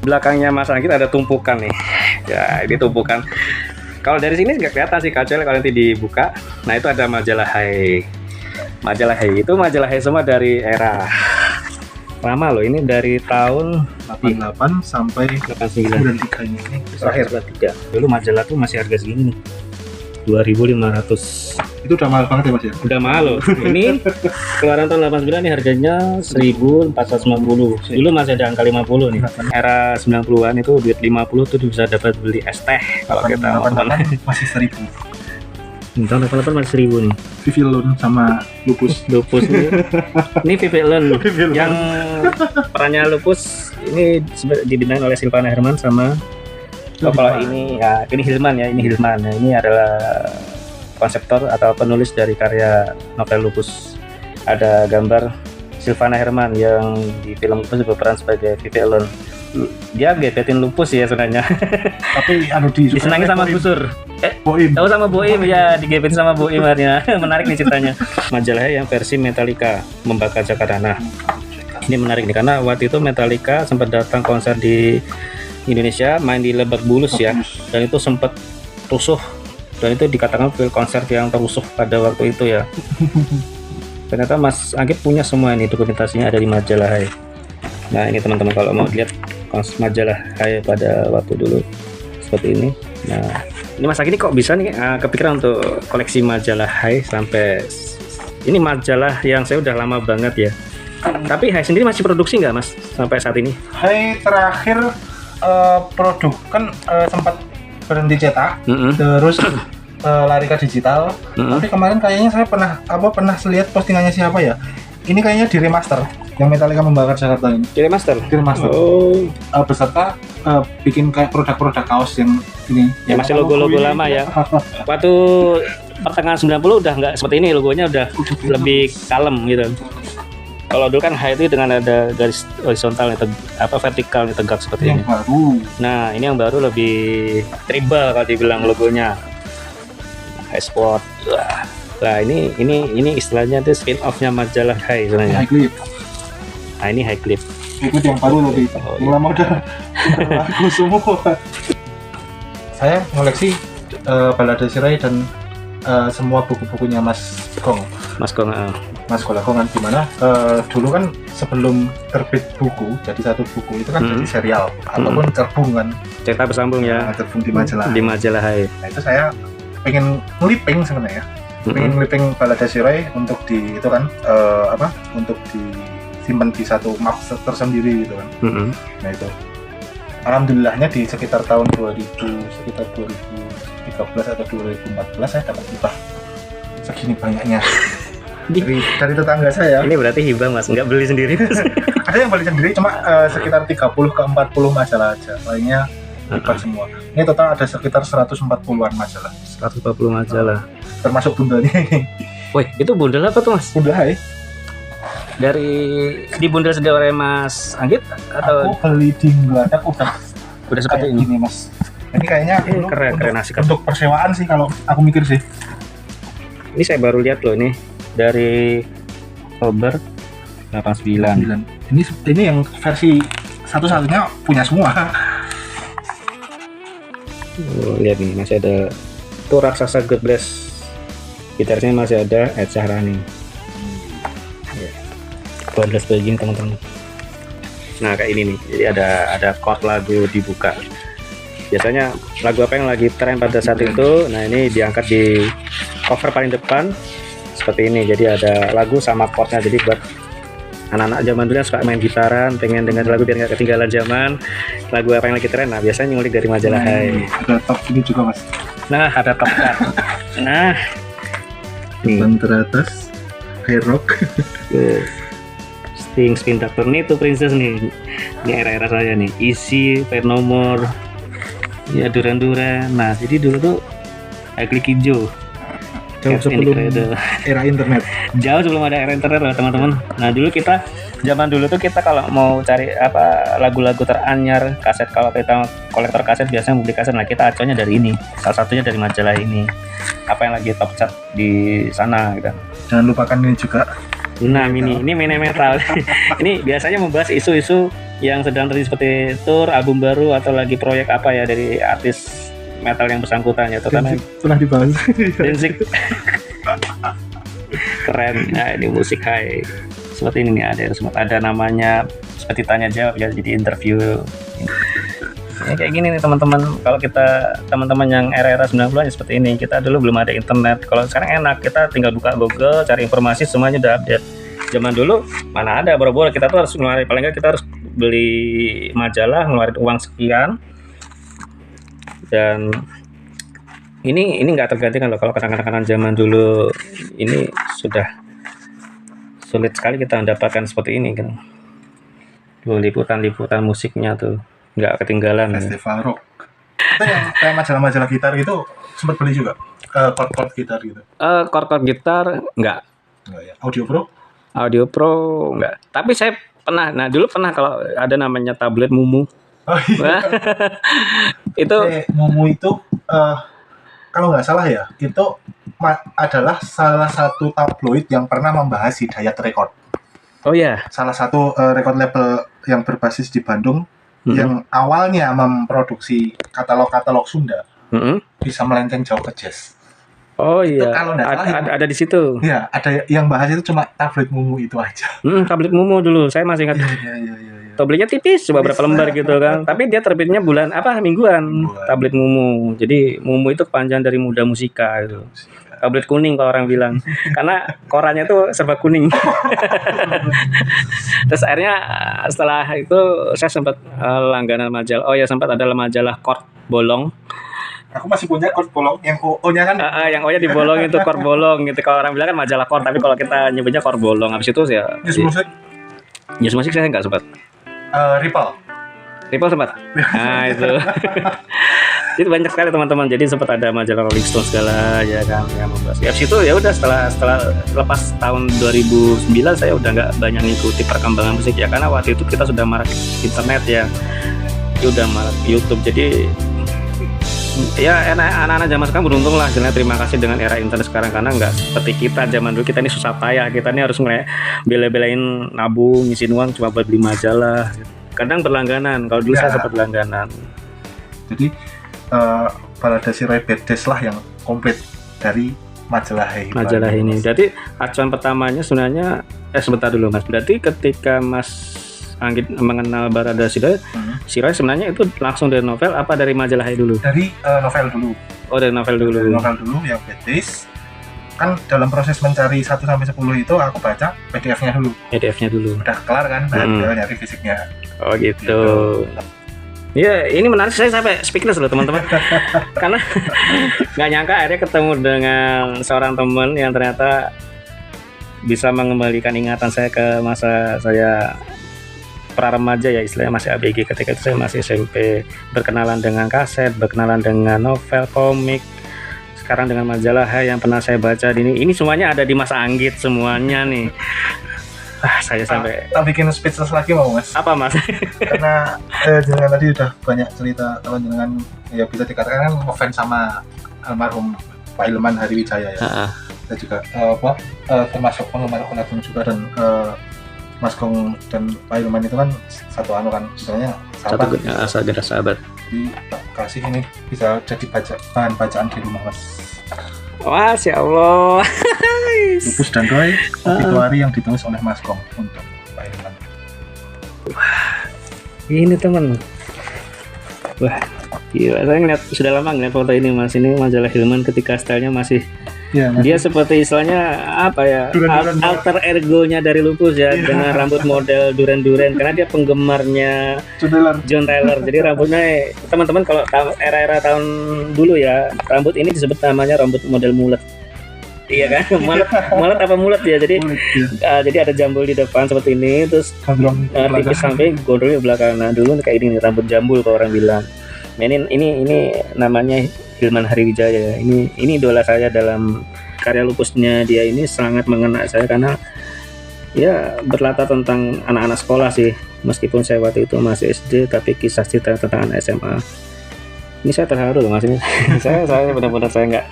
Belakangnya Mas Anggit ada tumpukan nih. Ya, ini tumpukan. Kalau dari sini nggak kelihatan sih kecuali kalau nanti dibuka. Nah, itu ada majalah Hai. Majalah Hai itu majalah Hai semua dari era lama loh. Ini dari tahun 88 sampai 89. 93 ini. Terakhir 93. Dulu majalah tuh masih harga segini nih. 2.500. Itu udah mahal banget ya Mas ya? Udah mahal loh. Ini keluaran tahun 89 nih harganya 1.450. Dulu masih ada angka 50 nih. Era 90-an itu duit 50 tuh bisa dapat beli es teh kalau kita mau kemana. Masih 1000. Tahun 88 masih 1.000 nih. Vivillon sama Lupus. Lupus ini Vivillon yang perannya Lupus ini dibimbing oleh Silvana Herman sama kalau ini ya ini Hilman ya, ini Hilman. Nah, ini adalah konseptor atau penulis dari karya novel Lupus. Ada gambar Silvana Herman yang di film Lupus berperan sebagai Vivillon. Dia gebetin Lupus ya sebenarnya. Tapi disenangi sama Gusur. Boim. Tahu sama Boim ya, digebetin sama Boim artinya. Menarik nih ceritanya. Majalah yang versi Metallica membakar Jakarta. Nah, ini menarik nih karena waktu itu Metallica sempat datang konser di Indonesia, main di Lebak Bulus ya, dan itu sempat rusuh, dan itu dikatakan konser yang terusuh pada waktu itu ya. Ternyata Mas Anggit punya semua ini, dokumentasinya ada di majalah Hai. Nah ini teman-teman kalau mau lihat majalah Hai pada waktu dulu seperti ini. Nah ini Mas Anggit kok bisa nih kepikiran untuk koleksi majalah Hai sampai ini majalah yang saya udah lama banget ya. Tapi Hai sendiri masih produksi nggak Mas sampai saat ini? Hai terakhir produk kan sempat berhenti cetak, terus lari ke digital. Tapi kemarin kayaknya saya pernah lihat postingannya siapa ya? Ini kayaknya di remaster yang Metallica membakar Jakarta ini. Di remaster. Oh. Beserta bikin kayak produk-produk kaos yang ini. Ya masih logo-logo lama ya. Waktu pertengahan 90 udah nggak seperti ini, logonya udah lebih kalem gitu. Kalau dulu kan Hai itu dengan ada garis horizontal vertikal tegak seperti ini. Baru. Nah, ini yang baru lebih tribal kalau dibilang logonya. Hai Sport. Nah, ini istilahnya itu spin off-nya majalah Hai sebenarnya. High Clip. Nah, ini High Clip. High Clip yang baru lebih. Lama udah laku semua. Saya ngoleksi Balada Sirai dan semua buku-bukunya Mas Gong. Mas Gong kan dimana dulu kan sebelum terbit buku jadi satu buku itu kan jadi serial ataupun cerbung kan, cerita bersambung ya, cerbung di majalah Hai. Nah itu saya pengen ngeliping sebenarnya, pengen ngeliping Balada Sirai untuk di itu kan untuk disimpan di satu map tersendiri gitu kan. Nah itu alhamdulillahnya di sekitar tahun 2013 atau 2014 saya dapat hibah segini banyaknya dari tetangga saya. Ini berarti hibah Mas, nggak beli sendiri Mas? Ada yang beli sendiri cuma sekitar 30 ke 40 majalah aja, lainnya hibah semua. Ini total ada sekitar 140-an majalah. 140 majalah termasuk bundelnya ini. Woi, itu bundel apa tuh Mas? Bundel Hai. Dari di bundel sendiri oleh Mas Anggit atau? Aku beli di Geladak udah seperti ini Mas. Ini kayaknya keren untuk persewaan sih kalau aku mikir sih. Ini saya baru lihat loh, ini dari Oktober 89. Ini yang versi satu-satunya punya semua. Lihat nih masih ada tuh raksasa God Bless, gitarnya masih ada Ed Shahrani. God Bless begini teman-teman. Nah kayak ini nih, jadi ada chord lagu dibuka. Biasanya lagu apa yang lagi tren pada saat itu. Nah ini diangkat di cover paling depan seperti ini, jadi ada lagu sama chordnya. Jadi buat anak-anak zaman dulu yang suka main gitaran, pengen dengar lagu biar nggak ketinggalan zaman, lagu apa yang lagi tren, nah biasanya ngulik dari majalah Hai. Ada top ini juga Mas. Nah ada top cut. Nah Terbang teratas High Rock. Sting, Spin Doctor nih tuh Princess nih. Ini era-era saya nih, Easy, Penomor, ya Duran-Duran. Nah jadi dulu tuh Klik Hijau jauh sebelum era internet. Jauh sebelum ada era internet loh teman-teman. Nah dulu zaman dulu tuh kita kalau mau cari lagu-lagu teranyar kaset, kalau kita kolektor kaset biasanya beli kaset, nah kita acuannya dari ini, salah satunya dari majalah ini, apa yang lagi top chart di sana gitu. Jangan lupakan ini juga. Nah ini metal. Ini biasanya membahas isu-isu yang sedang terjadi seperti tour, album baru atau lagi proyek apa ya dari artis metal yang bersangkutan ya, terutama pernah dibahas. Danzig. Keren. Nah, ini musik high seperti ini nih, ada namanya seperti tanya jawab ya, jadi interview ya, kayak gini nih teman-teman. Kalau kita teman-teman yang era-era 90-an ya seperti ini, kita dulu belum ada internet. Kalau sekarang enak, kita tinggal buka Google, cari informasi, semuanya udah update. Zaman dulu mana ada boro-boro, kita tuh harus ngeluarin, paling nggak kita harus beli majalah, ngeluarin uang sekian. Dan ini nggak tergantikan loh. Kalau kenang-kenangan zaman dulu ini sudah sulit sekali kita mendapatkan seperti ini kan. Liputan musiknya tuh nggak ketinggalan. Festival rock. Itu yang kayak majalah-majalah gitar gitu sempat beli juga. Chord gitar gitu. Chord gitar nggak ya. Audio Pro nggak. Tapi saya dulu pernah kalau ada namanya tablet Mumu. Oh, iya. Itu Mumu itu kalau nggak salah ya, itu adalah salah satu tabloid yang pernah membahas Hidayat Record. Oh ya. Salah satu record label yang berbasis di Bandung yang awalnya memproduksi katalog-katalog Sunda, bisa melenceng jauh ke jazz. Oh iya. Kalau ada di situ. Iya, ada yang bahas itu cuma tablet Mumu itu aja. Tablet Mumu dulu, saya masih ingat. Iya. Belinya tipis, coba berapa lembar gitu kan. Tapi dia terbitnya mingguan. Tablet Mumu. Jadi Mumu itu kepanjangan dari Muda Musika itu. Tablet kuning kalau orang bilang. Karena korannya tuh serba kuning. Terus akhirnya setelah itu saya sempat langganan majalah. Oh ya, sempat ada majalah Chord Bolong. Aku masih punya chord bolong yang O-nya kan? Yang O-nya dibolong itu chord bolong gitu. Kalau orang bilang kan majalah chord, tapi kalau kita nyebutnya chord bolong. Habis itu ya News Musik saya nggak sempat. Ripple sempat. Nah itu. Itu banyak sekali teman-teman. Jadi sempat ada majalah Rolling Stone segala ya kan yang membahas. Habis itu ya udah setelah lepas tahun 2009 saya udah nggak banyak ngikuti perkembangan musik ya, karena waktu itu kita sudah marak internet ya. Udah marak YouTube. Jadi ya anak-anak zaman sekarang beruntung lah, istilahnya terima kasih dengan era internet sekarang, karena nggak seperti kita zaman dulu. Kita ini susah payah, kita ini harus bela-belain nabung ngisiin uang cuma buat beli majalah, kadang berlangganan. Kalau dulu saya sempat berlangganan. Jadi Balada Sirai Bedes lah yang komplit dari majalah ini. Jadi acuan pertamanya sebenarnya sebentar dulu Mas, berarti ketika Mas Anggit mengenal Balada Sirai sebenarnya itu langsung dari novel apa dari majalah dulu? Dari novel dulu. Oh, dari novel dulu. Dari novel dulu yang Betis. Kan dalam proses mencari 1 sampai 10 itu aku baca PDF-nya dulu. Udah kelar kan, tinggal nyari fisiknya. Oh gitu. Ya, ini menarik, saya sampai speechless loh teman-teman. Karena nggak nyangka akhirnya ketemu dengan seorang teman yang ternyata bisa mengembalikan ingatan saya ke masa saya pra-remaja ya, istilahnya masih ABG. Ketika itu saya masih SMP, berkenalan dengan kaset, berkenalan dengan novel, komik, sekarang dengan majalah yang pernah saya baca. Ini semuanya ada di Mas Anggit semuanya nih. Saya sampai tak bikin speechless lagi mau Mas. Apa Mas? Karena jenengan tadi udah banyak cerita, kalau jenengan ya bisa dikatakan kan ngefans sama almarhum Pak Hilman Hariwijaya ya. Saya juga termasuk penggemar penonton juga, dan Mas Gong dan Pak Hilman itu kan satu kan, sebenarnya sahabat. Jadi kasih ini bisa jadi bahan bacaan di rumah Mas. Wah, ya Allah. Lupus dan Roy, obituari yang ditulis oleh Mas Gong untuk Pak Hilman. Wah, ini teman. Wah, gila. Saya ngeliat, sudah lama ngeliat foto ini Mas. Ini majalah Hilman ketika stylenya masih dia seperti istilahnya apa ya, alter ego-nya dari Lupus ya, dengan rambut model duren-duren, karena dia penggemarnya John Taylor. Jadi rambutnya teman-teman kalau era-era tahun dulu ya, rambut ini disebut namanya rambut model mulet. Iya kan, mulet apa mulet ya. Jadi jadi ada jambul di depan seperti ini, terus tipis sampai gondrongnya belakang. Nah dulu kayak ini rambut jambul kalau orang bilang. Nah, ini namanya Hilman Hariwijaya. Ini idola saya dalam karya lupusnya. Dia ini sangat mengena saya karena ya berlatar tentang anak-anak sekolah sih. Meskipun saya waktu itu masih SD, tapi kisah cerita tentang anak SMA. Ini saya terharu loh Mas ini. saya benar-benar saya nggak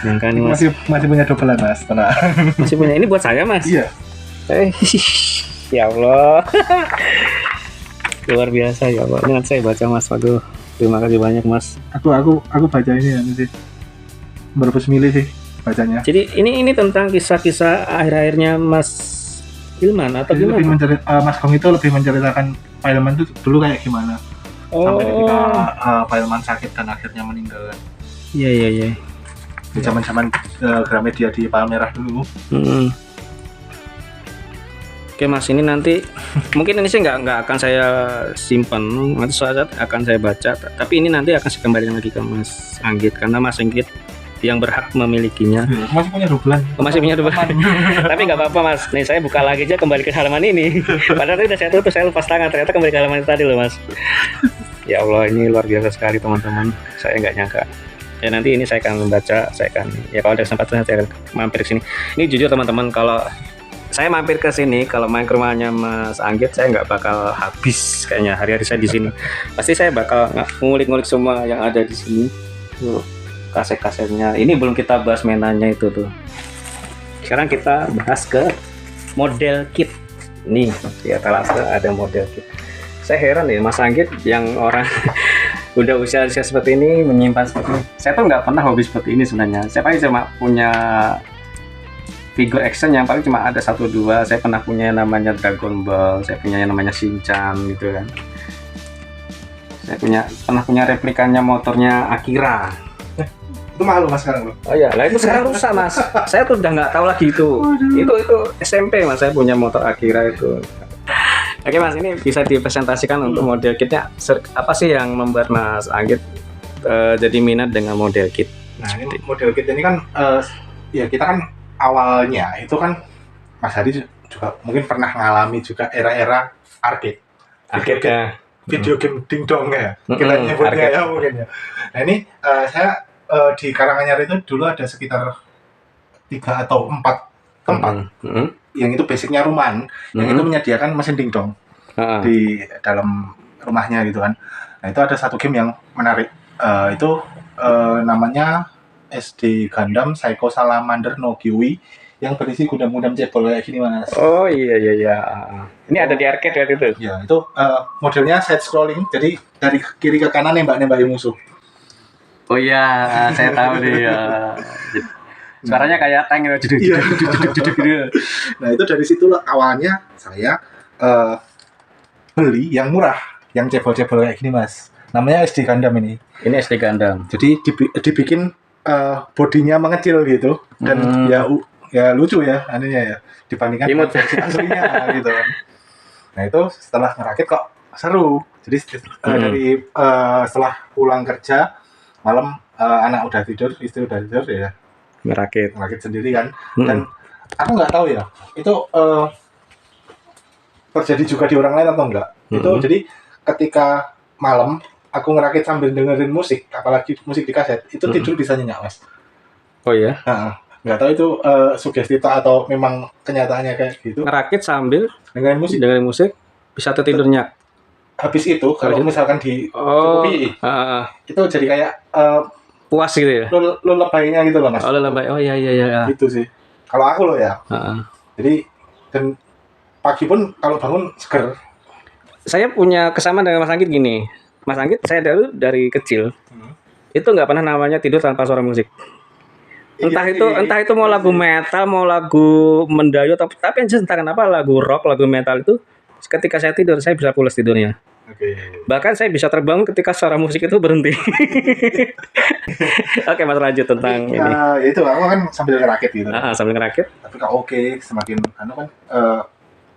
nyangka nih Mas. Masih punya dobelan Mas, tenang. Masih punya. Ini buat saya Mas. Iya. Ya Allah. Luar biasa ya Pak. Ini nanti saya baca Mas. Waduh, terima kasih banyak Mas. Aku baca ini ya sih. Berbes milih sih bacanya. Jadi ini tentang kisah-kisah akhir-akhirnya Mas Hilman atau Jadi lebih gimana? Mas Gong itu lebih menceritakan Pak Hilman itu dulu kayak gimana. Sampai ketika Pak Hilman sakit dan akhirnya meninggal. Iya. Di zaman-zaman Gramedia di Palmerah dulu. Oke Mas, ini nanti mungkin ini sih nggak akan saya simpan, nanti suatu saat akan saya baca. Tapi ini nanti akan saya kembalikan lagi ke Mas Anggit karena Mas Anggit yang berhak memilikinya. Masih punya dubelan. Masih punya dua. Tapi nggak apa-apa Mas. Nih saya buka lagi aja kembali ke halaman ini. Padahal tadi udah saya tutup, saya lepas tangan. Ternyata kembali ke halaman itu tadi loh Mas. Ya Allah, ini luar biasa sekali teman-teman. Saya nggak nyangka. Ya nanti ini saya akan membaca, saya akan ya kalau ada kesempatan saya akan mampir ke sini. Ini jujur teman-teman, kalau saya mampir ke sini, kalau main ke rumahnya Mas Anggit, saya nggak bakal habis kayaknya hari-hari saya di sini. Pasti saya bakal ngulik-ngulik semua yang ada di sini. Tuh, kaset-kasetnya. Ini belum kita bahas mainannya itu tuh. Sekarang kita bahas ke model kit. Nih, di atas ada model kit. Saya heran ya Mas Anggit yang orang udah usia seperti ini menyimpan seperti ini. Saya tuh nggak pernah hobi seperti ini sebenarnya. Saya paling cuma punya figure action yang paling cuma ada 1-2. Saya pernah punya yang namanya Dragon Ball, saya punya yang namanya Shinchan gitu kan. Saya pernah punya replikanya motornya Akira. Itu mahal Mas sekarang loh. Oh iya, lah itu sekarang rusak Mas. Saya tuh udah nggak tahu lagi itu. Itu SMP Mas, saya punya motor Akira itu. Oke Mas, ini bisa dipresentasikan untuk model kitnya. Apa sih yang membuat Mas Anggit jadi minat dengan model kit? Nah ini model kit ini kan ya kita kan awalnya itu kan Mas Hadi juga mungkin pernah ngalami juga era-era arcade Ya. video game dingdong ya kita nyebutnya ya mungkin ya. Nah ini saya di Karanganyar itu dulu ada sekitar 3 atau 4 tempat yang itu basicnya rumahan yang itu menyediakan mesin dingdong di dalam rumahnya gitu kan. Nah itu ada satu game yang menarik, itu namanya SD Gundam Psycho Salamander no Kyui yang berisi gundam-gundam cebol kayak gini Mas. Oh iya. Ini ada di arcade waktu itu. Ya itu modelnya side scrolling, jadi dari kiri ke kanan nembak-nembakin musuh. Oh iya, saya tahu deh ya. Suaranya kayak tank gitu. Nah itu dari situ awalnya saya beli yang murah, yang cebol-cebol kayak gini Mas. Namanya SD Gundam ini. Ini SD Gundam. Jadi dibikin bodinya mengecil gitu dan ya lucu ya anunya ya dibandingkan versi aslinya gitu kan. Nah itu setelah ngerakit kok seru. Jadi dari setelah pulang kerja malam, anak udah tidur, istri udah tidur ya ngerakit sendiri kan. Dan aku nggak tahu ya itu terjadi juga di orang lain atau enggak. Itu jadi ketika malam aku ngerakit sambil dengerin musik, apalagi musik di kaset, itu tidur bisa nyenyak Mas. Oh iya? Nggak tahu itu sugesti atau memang kenyataannya kayak gitu. Ngerakit sambil dengerin musik bisa tertidurnya. Habis itu kalau misalkan dicukupi, itu jadi kayak puas gitu ya? Lullaby-nya gitu loh Mas. Oh lullaby, oh iya. Gitu sih. Kalau aku loh ya. Jadi dan pagi pun kalau bangun seger. Saya punya kesamaan dengan Mas Anggit gini. Mas Anggit saya dari kecil itu nggak pernah namanya tidur tanpa suara musik. Entah itu mau lagu metal, mau lagu mendayu, tapi yang jelas entah kenapa lagu rock, lagu metal itu ketika saya tidur saya bisa pulas tidurnya. Bahkan saya bisa terbangun ketika suara musik itu berhenti. Oke Mas, lanjut tentang ini. Ya itu aku kan sambil ngerakit gitu. Sambil ngerakit. Tapi kalau semakin kan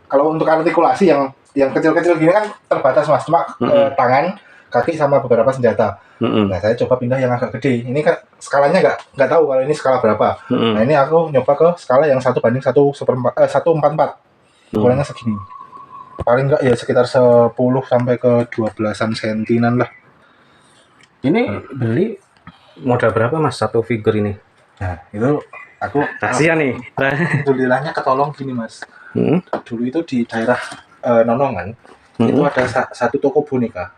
kalau untuk artikulasi yang kecil-kecil gini kan terbatas Mas, cuma tangan, kaki sama beberapa senjata. Nah saya coba pindah yang agak gede. Ini kan skalanya nggak tahu kalau ini skala berapa. Nah ini aku nyoba ke skala yang 1:1/4, 1/44. Ukurannya segini. Paling nggak ya sekitar 10 sampai ke 12-an sentinan lah. Ini beli modal berapa Mas satu figur ini? Nah itu aku rahasia nih. Alhamdulillahnya ketolong gini Mas. Dulu itu di daerah Nonongan itu ada satu toko boneka.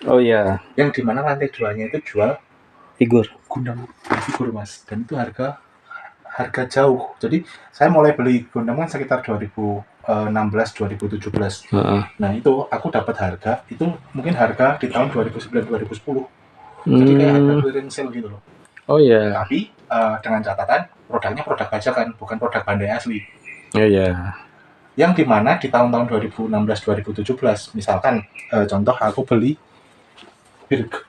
Oh iya. Yang dimana lantai 2-nya itu jual figur Gundam figur Mas, dan itu harga jauh. Jadi saya mulai beli Gundam kan sekitar 2000 2016 2017. Nah itu aku dapat harga itu mungkin harga di tahun 2009 2010. Jadi kayak harga clearance sale gitu loh. Oh iya. Tapi dengan catatan produknya produk bajakan, bukan produk Bandai asli. Iya. Yang dimana di tahun-tahun 2016 2017 misalkan contoh aku beli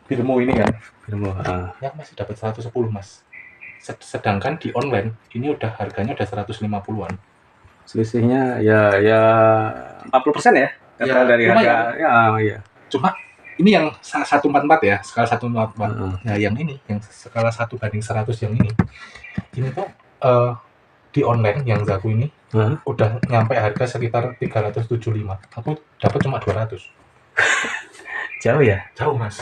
Birmo ini kan. Birmo. Yang masih dapat 110 Mas. Sedangkan di online ini udah harganya udah 150-an. Selisihnya ya 40% ya. Ya, dari harga. Ya, iya. Cuma ini yang 144 ya, skala 144. Nah, yang ini yang skala 1/100 yang ini tuh di online yang Zaku ini udah nyampe harga sekitar 375. Aku dapat cuma 200. Jauh ya? Jauh, Mas.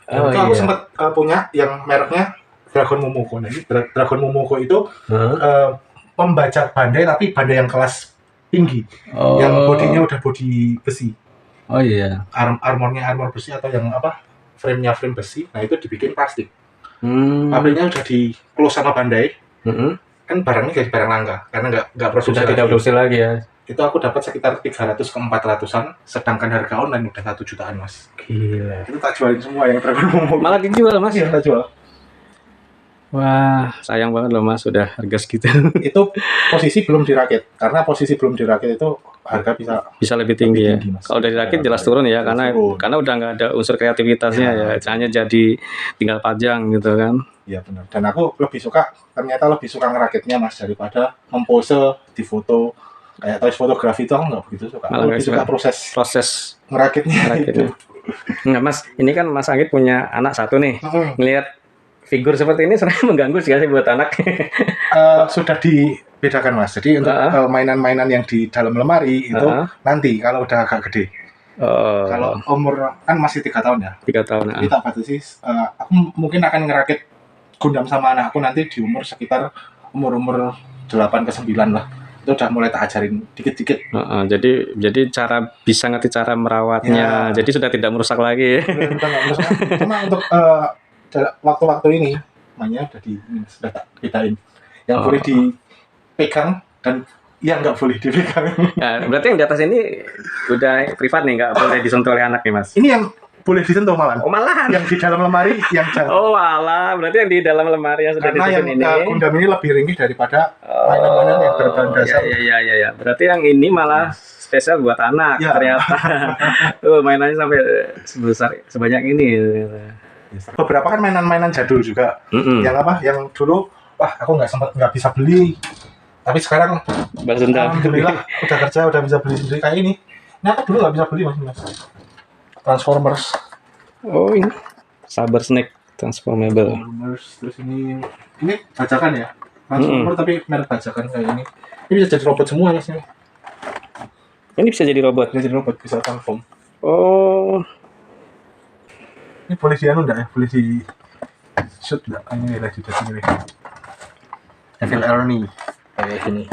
Aku sempat punya yang mereknya Dragon Momoko. Nah, ini Dragon Momoko itu pembaca Bandai tapi Bandai yang kelas tinggi. Yang bodinya udah bodi besi. Oh iya. Armornya armor besi atau yang apa? Frame-nya frame besi. Nah, itu dibikin plastik. Pabriknya udah di close sama Bandai. Kan barangnya jadi barang langka karena nggak produksi sudah tidak produksi lagi ya. Itu aku dapat sekitar 300 ke 400-an, sedangkan harga online udah 1 jutaan, Mas. Gila. Itu tak jualin semua yang Dragon Momoko. Malah dijual, Mas. Iya, tak jual. Wah, sayang banget loh Mas, udah harga segitu. Itu posisi belum dirakit, karena posisi belum dirakit itu harga bisa lebih tinggi ya. Mas. Kalau udah dirakit jelas turun ya, karena udah nggak ada unsur kreativitasnya ya, hanya jadi tinggal pajang gitu kan. Iya benar. Dan aku ternyata lebih suka ngerakitnya Mas daripada mempose di foto. Kayak toys fotografi itu aku nggak begitu suka. Aku lebih suka proses ngerakitnya. Itu. Enggak Mas, ini kan Mas Anggit punya anak satu nih. Ngelihat figur seperti ini sebenarnya mengganggu sih buat anak. Sudah dibedakan Mas. Jadi untuk mainan-mainan yang di dalam lemari itu nanti kalau udah agak gede. Kalau umur kan masih 3 tahun ya. 3 tahun. Jadi tak batasi. Aku mungkin akan ngerakit Gundam sama anakku nanti di umur sekitar umur 8 ke 9 lah. Itu udah mulai tak ajarin dikit-dikit. Jadi bisa ngerti cara merawatnya. Jadi sudah tidak merusak lagi. Sudah nggak merusak. Cuma untuk waktu-waktu ini mainnya sudah tak bedain yang boleh dipegang dan yang nggak boleh dipegang. Nah, berarti yang di atas ini udah privat nih, nggak boleh disentuh oleh anak nih Mas? Ini yang boleh disentuh malahan. Oh malahan? Yang di dalam lemari yang jangan. Oh alah, berarti yang di dalam lemari yang sudah disusun ini. Karena yang Gundam ini lebih ringkih daripada mainan-mainan yang berbahan dasar. Iya. Berarti yang ini malah spesial buat anak ternyata. Mainannya sampai sebanyak ini. Beberapa kan mainan-mainan jadul juga. Yang apa? Yang dulu aku nggak bisa beli. Tapi sekarang alhamdulillah udah kerja udah bisa beli sendiri kayak ini. Ini aku dulu nggak bisa beli Mas. Transformers. Oh ini Saber Snack Transformable. Terus ini bajakan ya. Transformer tapi merek bajakan kayak ini. Ini bisa jadi robot semua Mas. Ini bisa jadi robot. Bisa transform. Oh. Ini boleh enggak ya? Boleh di shoot enggak? Ini lagi di sini. Evil Ernie kayak gini.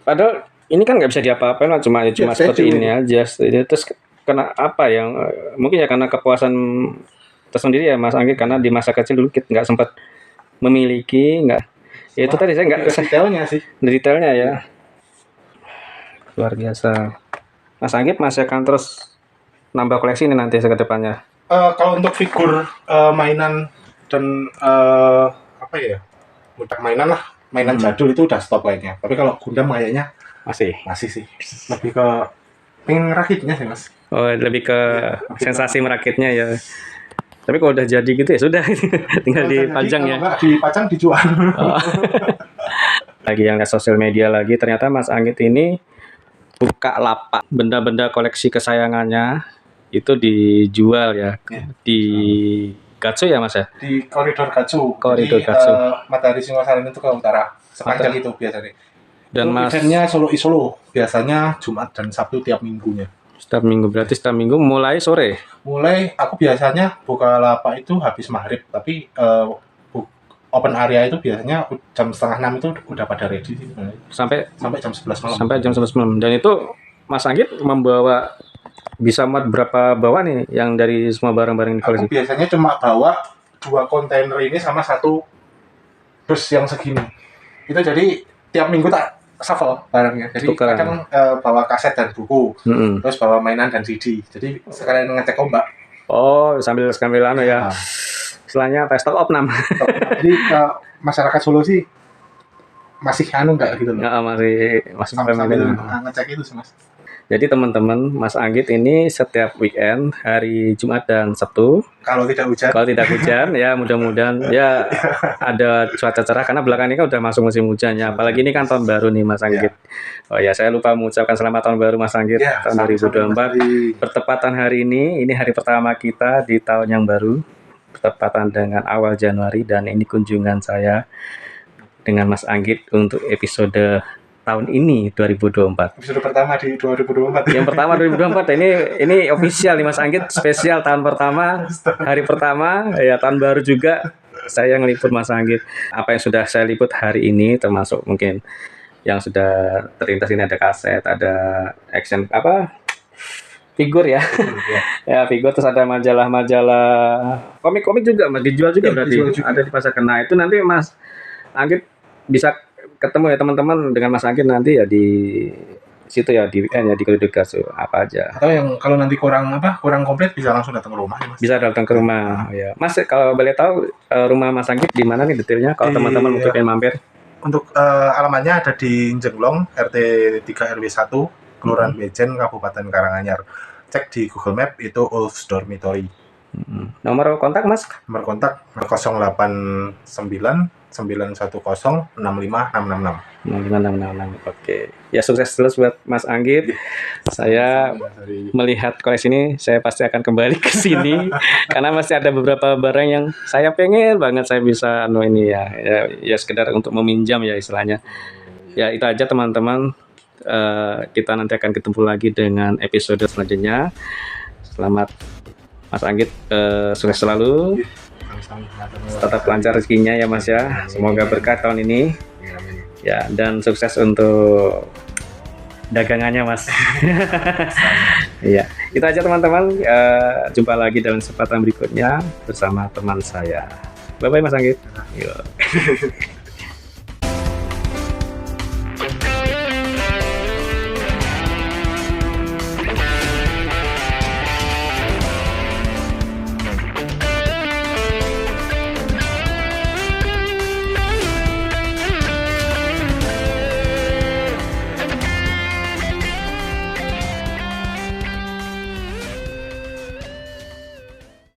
Padahal ini kan nggak bisa diapa-apain lah, cuma seperti ini aja. Terus karena apa yang mungkin ya karena kepuasan tersendiri ya Mas Anggit, karena di masa kecil dulu kita nggak sempat memiliki, nggak. Ya itu tadi saya nggak detailnya ya. Luar biasa. Mas Anggit masih akan terus nambah koleksi ini nanti ke depannya. Kalau untuk figur mainan dan mainan jadul itu udah stop kayaknya. Tapi kalau Gundam kayaknya masih sih. Lebih ke pengen ngerakitnya sih Mas. Oh, lebih ke sensasi merakitnya ya. Tapi kalau udah jadi gitu ya sudah tinggal dipajang ya. Enggak dipajang dijual. Lagi yang lihat sosial media lagi, ternyata Mas Anggit ini buka lapak benda-benda koleksi kesayangannya itu dijual ya. Di Gatsu ya Mas ya? Di koridor Gatsu. Matahari Singosari itu ke utara. Sepanjang itu biasanya. Dan eventnya Solo Isolo biasanya Jumat dan Sabtu tiap minggunya. Setiap minggu, berarti setiap minggu mulai sore? Mulai, aku biasanya buka lapak itu habis maghrib, tapi open area itu biasanya jam 5:30 itu udah pada ready sih. Sampai jam 11 malam. Sampai jam 11 malam. Dan itu Mas Anggit membawa bisa muat berapa bawa nih yang dari semua barang-barang di koleksi? Aku biasanya cuma bawa 2 kontainer ini sama 1 bus yang segini. Itu jadi tiap minggu tak shuffle barangnya. Jadi Tukar. kadang bawa kaset dan buku, terus bawa mainan dan CD. Jadi sekalian ngecek ombak. Oh, sambil anu ya. Nah. Istilahnya pesta opnam. Jadi masyarakat Solo sih masih enggak gitu loh. Ya, masih Sambil ngecek itu sih Mas. Jadi teman-teman, Mas Anggit ini setiap weekend hari Jumat dan Sabtu. Kalau tidak hujan Ya mudah-mudahan ya ada cuaca cerah karena belakang ini kan udah masuk musim hujan ya. Apalagi ini kan tahun baru nih Mas Anggit. Oh ya, saya lupa mengucapkan selamat tahun baru Mas Anggit tahun 2024. Bertepatan hari ini hari pertama kita di tahun yang baru. Bertepatan dengan awal Januari dan ini kunjungan saya dengan Mas Anggit untuk episode tahun ini 2024. Episode pertama di 2024. Yang pertama 2024 ini official nih Mas Anggit, spesial tahun pertama, hari pertama ya tahun baru juga saya ngeliput Mas Anggit. Apa yang sudah saya liput hari ini termasuk mungkin yang sudah terlintas ini ada kaset, ada action figur ya. Ya figur, terus ada majalah-majalah komik-komik juga Mas, dijual juga berarti ada di pasar. Nah itu nanti Mas Anggit bisa ketemu ya teman-teman dengan Mas Anggit nanti ya di situ ya di weekend ya di Kalidegas apa aja. Atau yang kalau nanti kurang komplit bisa langsung datang ke rumah ya Mas. Bisa datang ke rumah ya. Mas kalau boleh tahu rumah Mas Anggit di mana nih detailnya kalau teman-teman mungkin pengen mampir. Untuk alamatnya ada di Jenglong RT 3 RW 1 Kelurahan Bejen Kabupaten Karanganyar. Cek di Google Map itu Ulf's Dormitory. Nomor kontak Mas? Nomor kontak 089 910 65666. 65666. Oke. Ya sukses terus buat Mas Anggit. Saya melihat koleksi ini saya pasti akan kembali ke sini karena masih ada beberapa barang yang saya pengen banget saya bisa ini ya sekedar untuk meminjam ya istilahnya. Ya itu aja teman-teman. Kita nanti akan ketemu lagi dengan episode selanjutnya. Selamat Mas Anggit, sukses selalu. Tetap lancar rezekinya ya Mas ya. Semoga berkah tahun ini. Ya, dan sukses untuk dagangannya Mas. Iya, itu aja teman-teman. Jumpa lagi dalam kesempatan berikutnya bersama teman saya. Bye bye Mas Anggit. Yuk.